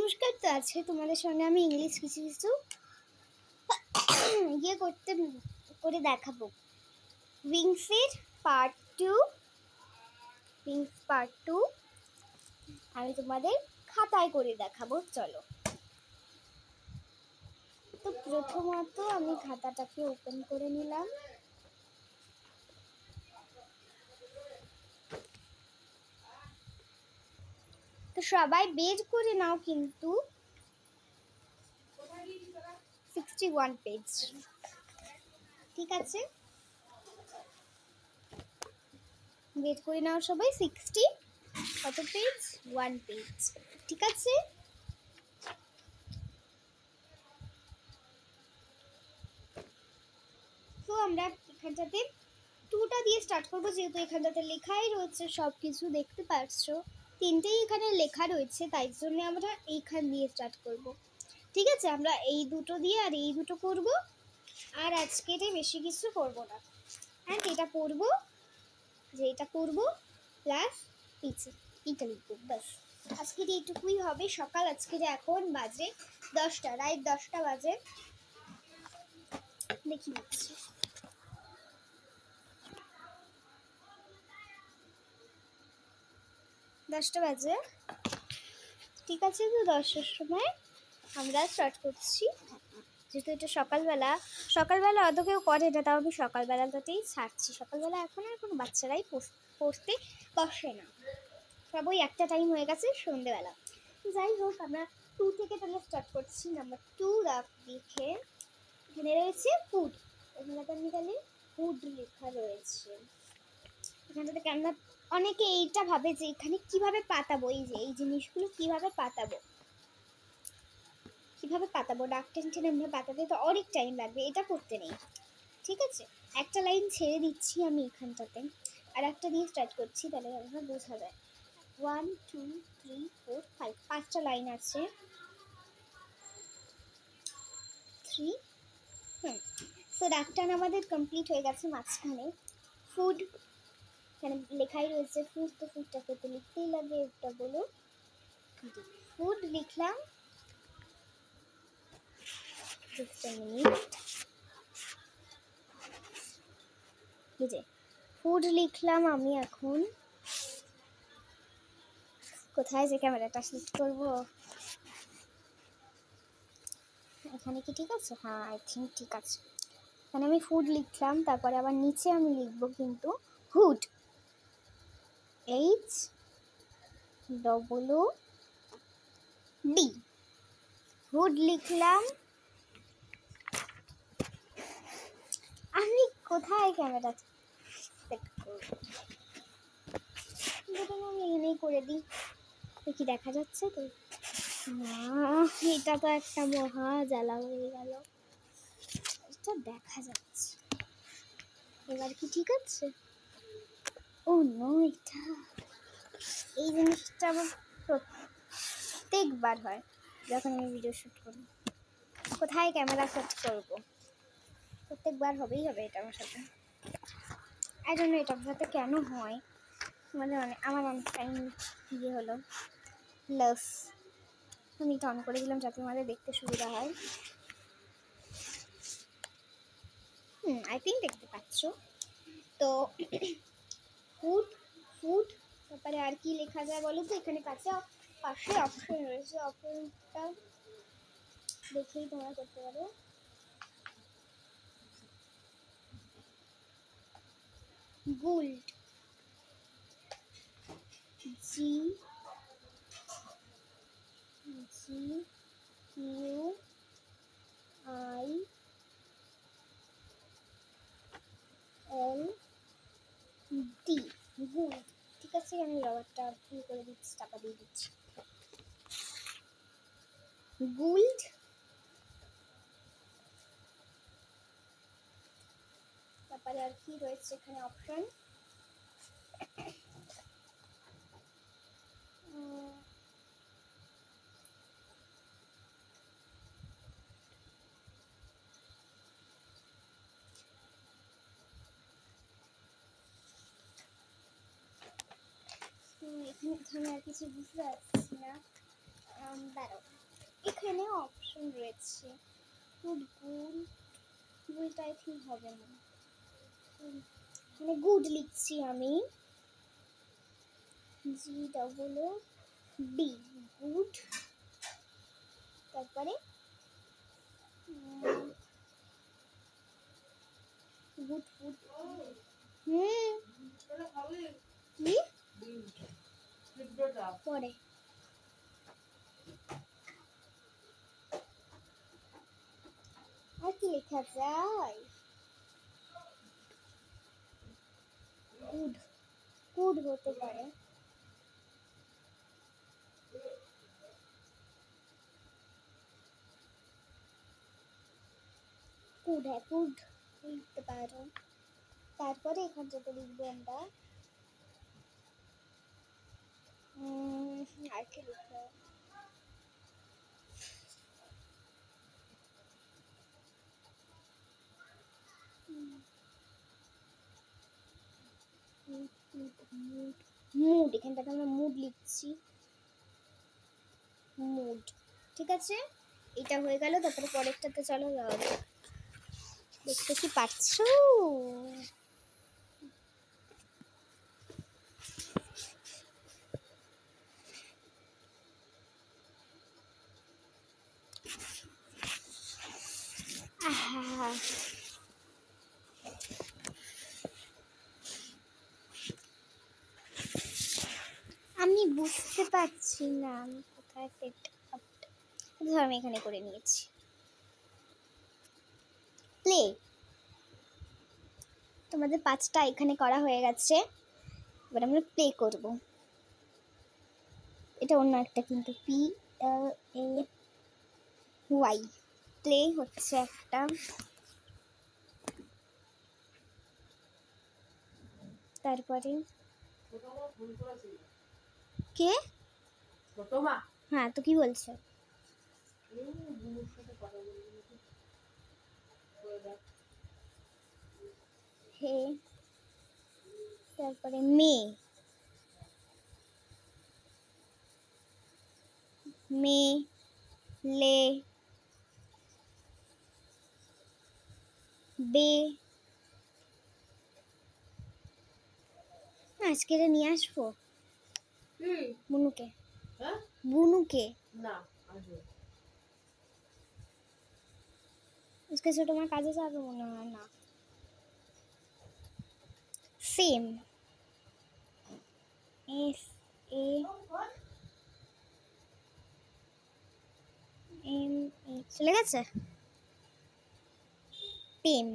নমস্কার। তো আজকে তোমাদের সঙ্গে আমি ইংলিশ কিছু কিছু করে দেখাবো। উইংসের পার্ট 2 আমি তোমাদের খাতায় করে দেখাবো। চলো, তো প্রথমত আমি খাতাটাকে ওপেন করে নিলাম। তো সবাই বের করে নাও, কিন্তু 61 পেজ, ঠিক আছে? বের করে নাও সবাই। 60 কত পেজ? 1 পেজ, ঠিক আছে? তো আমরা এখানটাতে 2টা দিয়ে স্টার্ট করবো, যেহেতু এখানটাতে লেখাই রয়েছে, সব কিছু দেখতে পারছো। 3টেই এখানে লেখা রয়েছে, তাই জন্য আমরা এইখান দিয়ে স্টার্ট করব, ঠিক আছে? আমরা এই দুটো দিয়ে আর এই দুটো করব, আর আজকে বেশি কিছু করব না। অ্যান্ড এটা পড়বো, এটা করবো প্লাস এইটা লিখবো, ব্যাস। আজকে এইটুকুই হবে। সকাল আজকে এখন বাজে 10টা, রাইট 10টা বাজে। দেখি নিচ্ছি, 10টা বাজে, ঠিক আছে? তো 10টার সময় আমরা স্টার্ট করছি, যেহেতু এটা সকালবেলা অত কেউ করে না, তাও আমি সকালবেলাটাতেই ছাড়ছি। সকালবেলা এখন আর কোনো বাচ্চারাই পড়তে বসে না, সব ওই একটা টাইম হয়ে গেছে, সন্ধ্যেবেলা। যাই হোক, আমরা 2 থেকে তাহলে স্টার্ট করছি। নাম্বার 2 লিখে এখানে রয়েছে ফুড, এখানে আমি তাহলে ফুড লেখা রয়েছে। এখানটাতে আমরা অনেকে এইটা ভাবে যে এখানে কিভাবে পাতাবো, এই জিনিসগুলো কিভাবে পাতাবো, ডাক টেনে আমরা পাতাতে তো অনেক টাইম লাগবে, এটা করতে নেই, ঠিক আছে? একটা লাইন ছেড়ে দিচ্ছি আমি এখানটাতে, আর একটা দিয়ে স্টার্ট করছি, তাহলে আমরা বোঝা যায়। 1 2 3 4 5, 5টা লাইন আছে। 3 সো ডাকটান আমাদের কমপ্লিট হয়ে গেছে মাঝখানে। ফুড, এখানে লেখাই রয়েছে ফুড, তো ফুডটাকে তো লিখতেই লাগে, এটা বলো ফুড লিখলাম। ফুড লিখলাম আমি। এখন কোথায় যে ক্যামেরাটা শিফট করবো, এখানে কি ঠিক আছে? হ্যাঁ, আই থিঙ্ক ঠিক আছে। এখানে আমি ফুড লিখলাম, তারপরে আবার নিচে আমি লিখবো কিন্তু হুড, HOOD, হুড লিখলাম। আমি কোথায় ক্যামেরা সেট করবো, আমি এনেই করে দিই, কি দেখা যাচ্ছে তো? এটা তো একটা মহা জ্বালা হয়ে গেল, এটা দেখা যাচ্ছে এবার কি ঠিক আছে? ও নো, এটা এই জিনিসটা আমার প্রত্যেকবার হয় যখন আমি ভিডিও শুট করি। কোথায় ক্যামেরা সেট করবো, প্রত্যেকবার হবেই হবে এটা আমার সাথে। এই জন্য এটা আমার সাথে কেন হয়, মানে আমার অনেক টাইম হলো লস। আমি এটা অন করে দিলাম যাতে আমাদের দেখতে সুবিধা হয়। আই থিঙ্ক দেখতে পাচ্ছ তো। ফুড তারপরে আর কি লেখা যায় বলো তো? এখানে পাশে অপশন রয়েছে, অপশনটা দেখেই তোমরা করতে পারো। গুল্ড, GUILD, গুল্ড, ঠিক আছে? আমি রবারটা করে দিচ্ছি, টাকা দিয়ে দিচ্ছি। গুল্ড, তারপরে আর কি রয়েছে এখানে অপশন? এখানে আর কিছু বুঝতে পারছি না। দাঁড়াও, এখানে অপশন রয়েছে। Good good good I think হবে না, মানে গুড লিখছি আমি, GOOD, গুড। তারপরে গুড ফুড। কি পরে আর কি লেখা যায়? গুড গুড হতে পারে। গুড, হ্যাঁ গুড লিখতে পারো। তারপরে এখান থেকে লিখবো আমরা আর কি লিখবো? মুড, এখান থেকে আমরা মুড লিখছি, মুড। ঠিক আছে, এটা হয়ে গেল। তারপরে পরেরটাতে চলো যাওয়া যাক। দেখতে কি পাচ্ছো? আহা, আমি বুঝতে পারছি না আমি কোথায় সেট আপ। আমি এখানে করে নিয়েছি। প্লে, তোমাদের 5টা এখানে করা হয়ে গেছে। এবার আমরা প্লে করব। এটা অন্য একটা, কিন্তু PLAY, প্লে হচ্ছে একটা। তারপরে কে? হ্যাঁ, তো কি বলছে? হে, তারপরে মে লে বে। আজকে এটা নিয়ে আসবো বুনুকে। বুনুকে না, उसके ছোট মা কাজে যাবে মনে হয় না। সেম, SAME চলে গেছে। Team,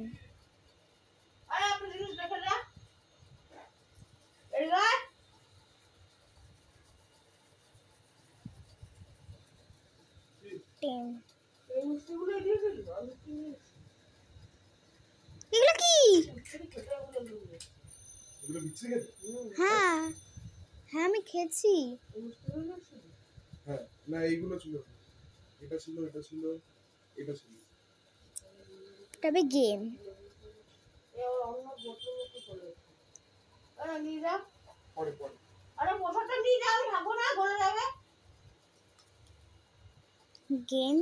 team. এগুলো কি? হ্যাঁ হ্যাঁ, আমি খেয়েছি। হ্যাঁ, না এইগুলো ছিল, এটা ছিল, এটা ছিল, এটা ছিল। তবে গেম, পরে পরে গেম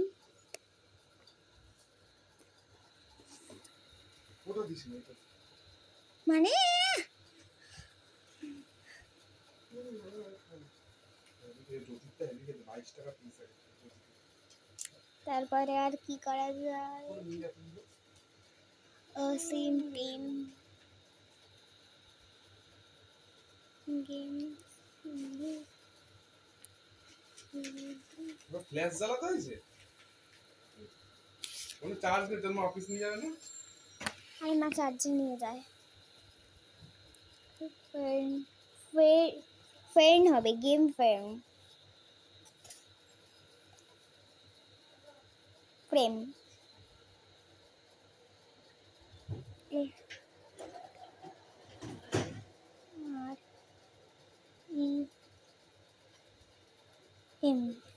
ওটা দিছি না, এটা মানে জ্যোতিরটা এদিকে 22 টাকা পিস আছে। তারপরে আর কি করা যায়? Same team game. ফ্ল্যাশ জ্বালাতে হয়েছে, মানে চার্জ নেই, তোর মা অফিস নিয়ে যাবে না? আরে মা চার্জে নিয়ে যায়। ফেন হবে, গেম ফেন, ফ্রেম। আর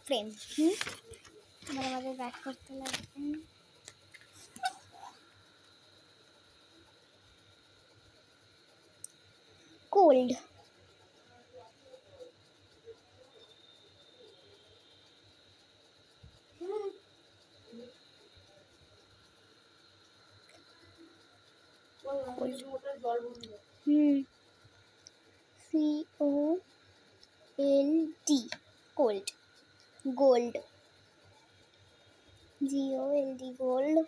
ফ্রেম। আমাদের ব্যাক করতে লাগবে। Cold, COLD cold, gold, GOLD gold,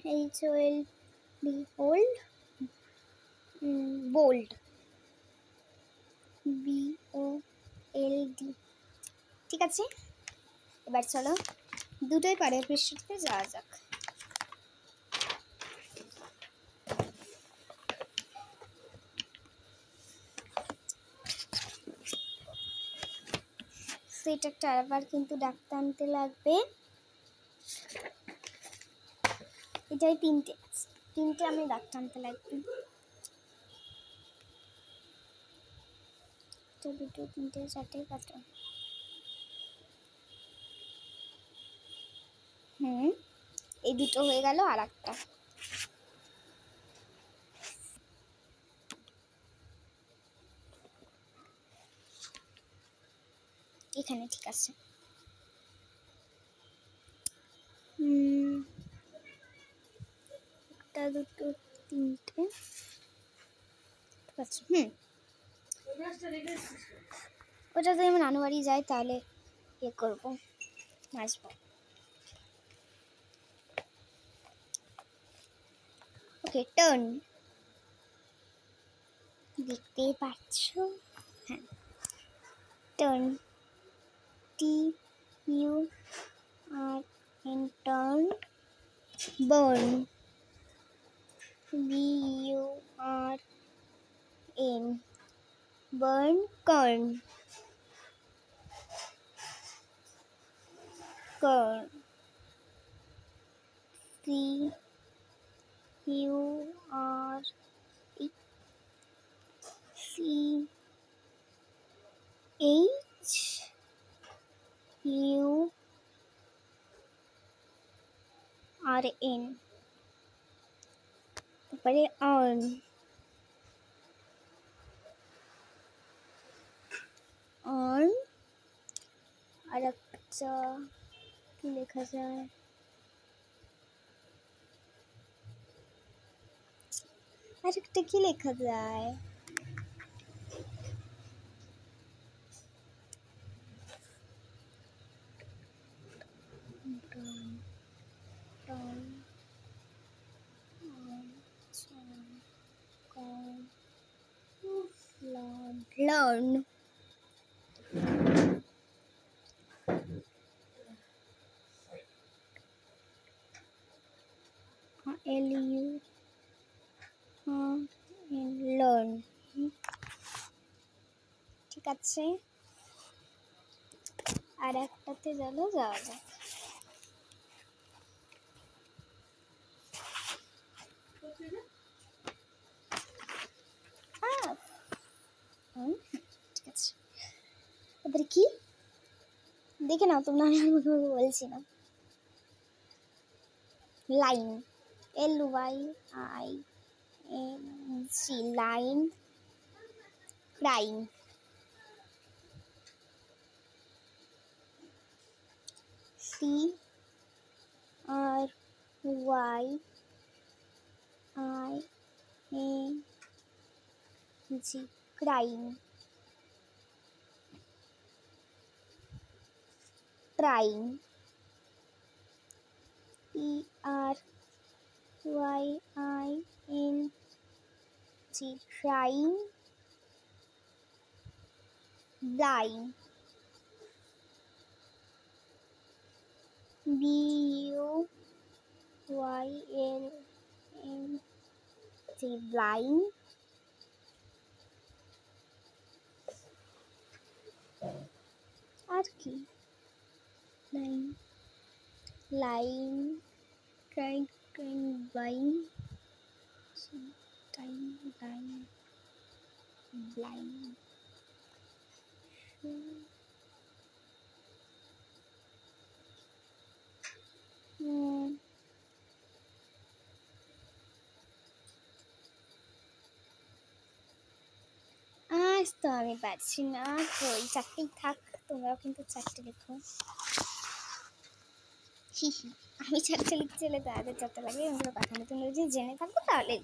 HOLD hold, bold, BOLD। ঠিক আছে, এবার চলো দুটোই পরের পৃষ্ঠাতে যাওয়া যাক। সেটা একটা আবার কিন্তু ডাক্তার আনতে লাগবে। এটাই তিনটে আমি ডাক্তার আনতে লাগবে। দুটো, তিনটে, চারটে, পাঁচটা। এই দুটো হয়ে গেল, আর একটা এখানে। ঠিক আছে, একটা, দুটো, তিনটে। ঠিক আছে। ওটা যদি আমি নানু বাড়ি যাই তাহলে ইয়ে করবো, আসবো। ওকে, টার্ন। দেখতেই পাচ্ছ, হ্যাঁ, turn, TURN, turn. Burn, BURN, burn, corn, corn, CHURN। তারপরে আর্ন, আর্ন। আর একটা কি লেখা যায়, আরেকটা কি লেখা যায়, লার্ন। LURN। ঠিক আছে, আর একটাতে যাওয়া যাক। ঠিক আছে, এবার কি দেখে নাও তোমরা, আমি আর মুখে মুখে বলছি না। Line, LYING, line. Crying, CRYING, crying. Trying, TRYING, trying. ব্লাইং, BUYLNG, ব্লাইং। আর কি, line, line, trying, ব্লাইং, time, line, ব্লাইং। আজ তো আমি পারছি না, তো এই চারটেই থাক, তোমরাও কিন্তু চারটে লিখো। হি হি, আমি চারটে লিখতে চলে তাদের চারটে লাগে, এগুলো কথা না। তোমরা যদি জেনে থাকো তাহলে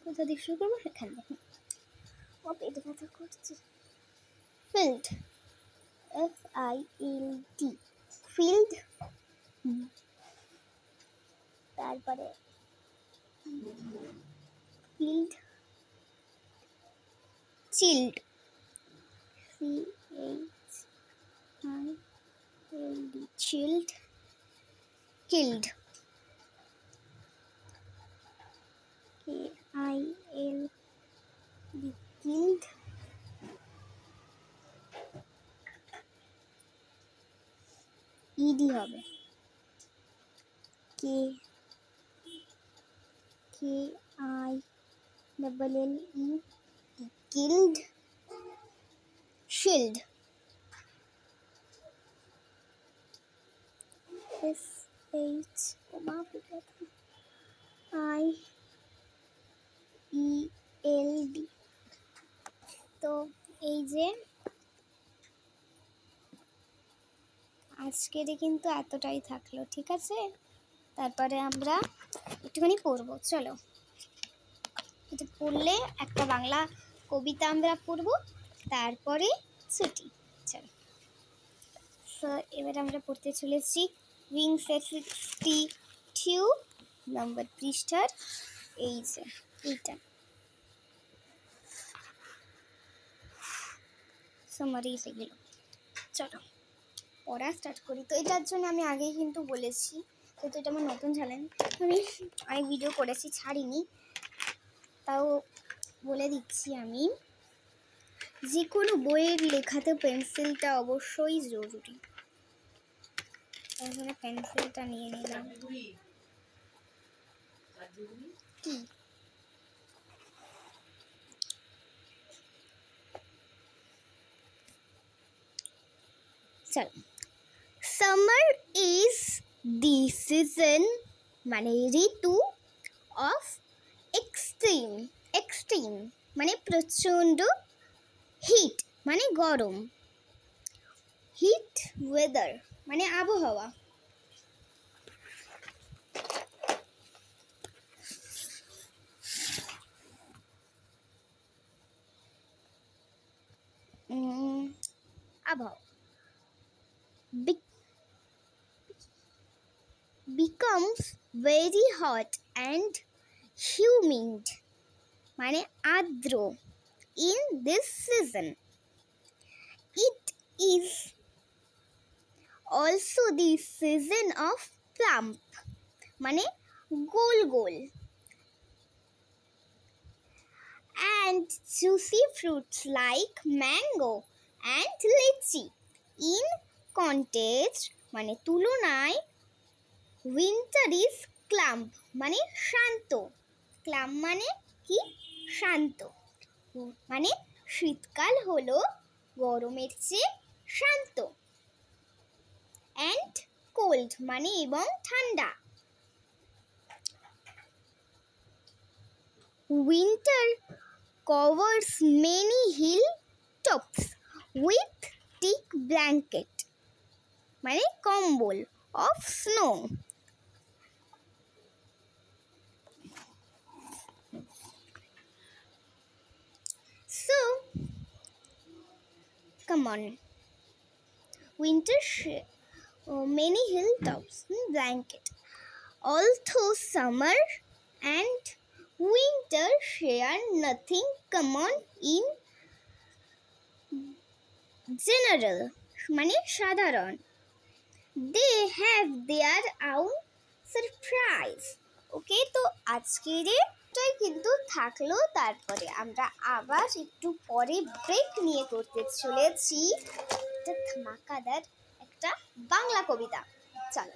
কোথা দিয়ে শুরু করবো? সেখানে দেখুন ও পেটে ব্যথা করছে। Field, FILD, field. তারপরে field, child, CHILD, child, killed, KILD, killed, ED হবে, KILLE, killed, shield, SHIELD। তো এই যে আজকের কিন্তু এতটাই থাকলো, ঠিক আছে? তারপরে আমরা একটুখানি পড়বো, চলো। এটা পড়লে একটা বাংলা কবিতা আমরা পড়বো, তারপরে ছুটি। চলো, তো এবার আমরা পড়তে চলেছি উইংস 62 নম্বর পৃষ্ঠার এই যে এইটা সামারি সেগুলো। চলো পড়া স্টার্ট করি। তো এটার জন্য আমি আগেই কিন্তু বলেছি, যেহেতু এটা আমার নতুন চ্যানেল, আমি অনেক ভিডিও করেছি, ছাড়িনি, তাও বলে দিচ্ছি আমি, যে কোনো বইয়ের লেখাতে পেন্সিলটা অবশ্যই জরুরি। এখানে পেন্সিলটা নিয়ে নিলাম। কি চল, সামার ইজ দি সিজন মানে ঋতু অফ এক্সট্রিম, এক্সট্রিম মানে প্রচণ্ড, হিট মানে গরম, হিট ওয়েদার মানে আবহাওয়া, আবহাওয়া, becomes very hot and humid মানে আর্দ্র in this season. It is also the season of plump মানে গোল গোল and juicy fruits like mango and lychee. In contrast মানে তুলনায় winter is clump মানে শান্ত, ক্লাম্প মানে কি? শান্ত, মানে শীতকাল হলো গরমের চেয়ে শান্ত, and cold মানে এবং ঠান্ডা। Winter covers many hill tops with thick blanket মানে কম্বল of snow. So come on, winter many hilltops blanket. Although summer and winter share nothing common in general মানে সাধারণ, they have their own surprise. ওকে, তো আজকের এটাই কিন্তু থাকলো। তারপরে আমরা আবার একটু পরে ব্রেক নিয়ে করতে চলেছি একটা ধামাকাদার একটা বাংলা কবিতা। চলো।